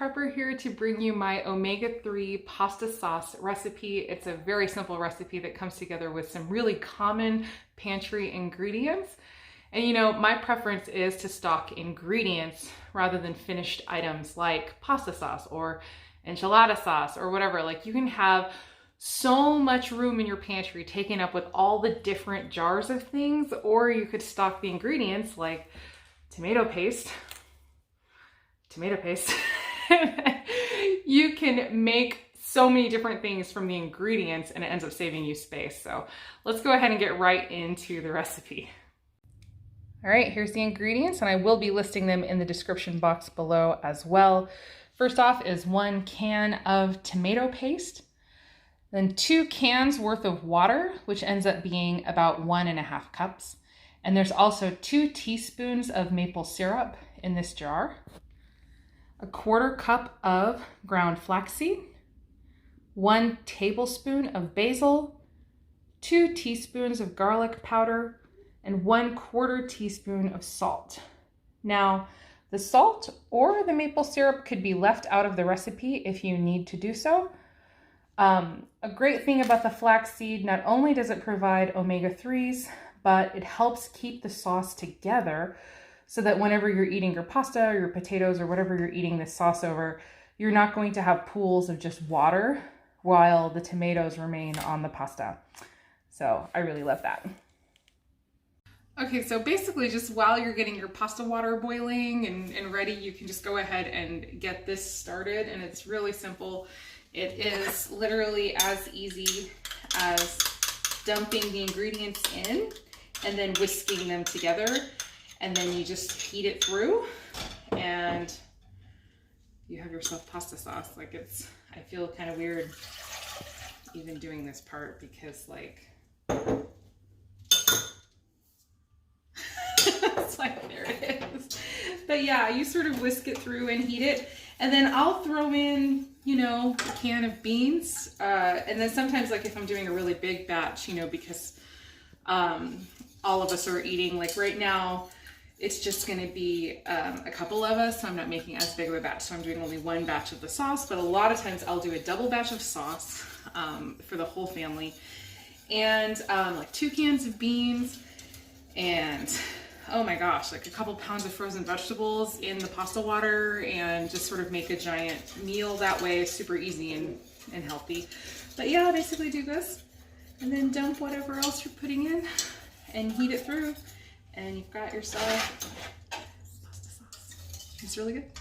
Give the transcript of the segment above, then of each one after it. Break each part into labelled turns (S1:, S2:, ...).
S1: prepper here to bring you my omega-3 pasta sauce recipe. It's a very simple recipe that comes together with some really common pantry ingredients. And you know, my preference is to stock ingredients rather than finished items like pasta sauce or enchilada sauce or whatever. Like, you can have so much room in your pantry taken up with all the different jars of things, or you could stock the ingredients like tomato paste. You can make so many different things from the ingredients and it ends up saving you space. So let's go ahead and get right into the recipe. All right, here's the ingredients, and I will be listing them in the description box below as well. First off is 1 can of tomato paste, then 2 cans worth of water, which ends up being about 1.5 cups. And there's also 2 teaspoons of maple syrup in this jar, 1/4 cup of ground flaxseed, 1 tablespoon of basil, 2 teaspoons of garlic powder, and 1/4 teaspoon of salt. Now, the salt or the maple syrup could be left out of the recipe if you need to do so. A great thing about the flaxseed, not only does it provide omega-3s, but it helps keep the sauce together so that whenever you're eating your pasta or your potatoes or whatever you're eating this sauce over, you're not going to have pools of just water while the tomatoes remain on the pasta. So I really love that. Okay, so basically just while you're getting your pasta water boiling and ready, you can just go ahead and get this started, and it's really simple. It is literally as easy as dumping the ingredients in and then whisking them together, and then you just heat it through and you have yourself pasta sauce. Like, I feel kind of weird even doing this part because like, it's like, there it is. But yeah, you sort of whisk it through and heat it. And then I'll throw in, you know, a can of beans. And then sometimes, like if I'm doing a really big batch, you know, because all of us are eating, like right now, it's just gonna be a couple of us, so I'm not making as big of a batch. So I'm doing only 1 batch of the sauce, but a lot of times I'll do a double batch of sauce for the whole family. And like 2 cans of beans and, oh my gosh, like a couple pounds of frozen vegetables in the pasta water, and just sort of make a giant meal that way. It's super easy and healthy. But yeah, basically do this and then dump whatever else you're putting in and heat it through, and you've got yourself pasta sauce. It's really good.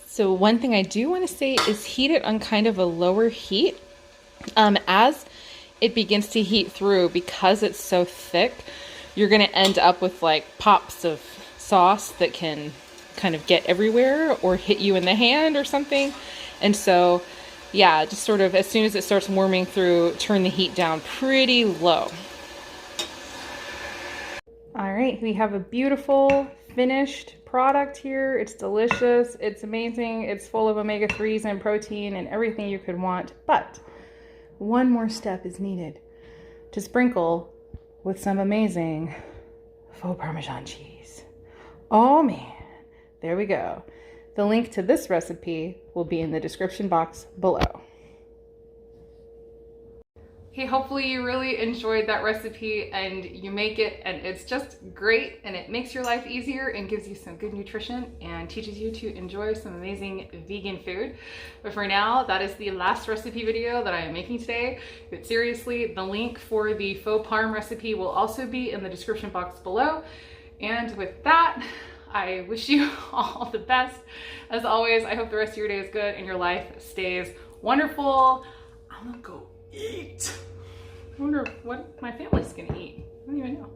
S1: So one thing I do want to say is heat it on kind of a lower heat. As it begins to heat through, because it's so thick, you're going to end up with like pops of sauce that can kind of get everywhere or hit you in the hand or something. And so, yeah, just sort of as soon as it starts warming through, turn the heat down pretty low. All right, we have a beautiful finished product here. It's delicious. It's amazing. It's full of omega-3s and protein and everything you could want. But one more step is needed to sprinkle with some amazing faux Parmesan cheese. Oh man, there we go. The link to this recipe will be in the description box below. Okay, hopefully you really enjoyed that recipe and you make it, and it's just great, and it makes your life easier and gives you some good nutrition and teaches you to enjoy some amazing vegan food. But for now, that is the last recipe video that I am making today. But seriously, the link for the faux parm recipe will also be in the description box below. And with that, I wish you all the best. As always, I hope the rest of your day is good and your life stays wonderful. I'm gonna go eat. I wonder what my family's gonna eat. I don't even know.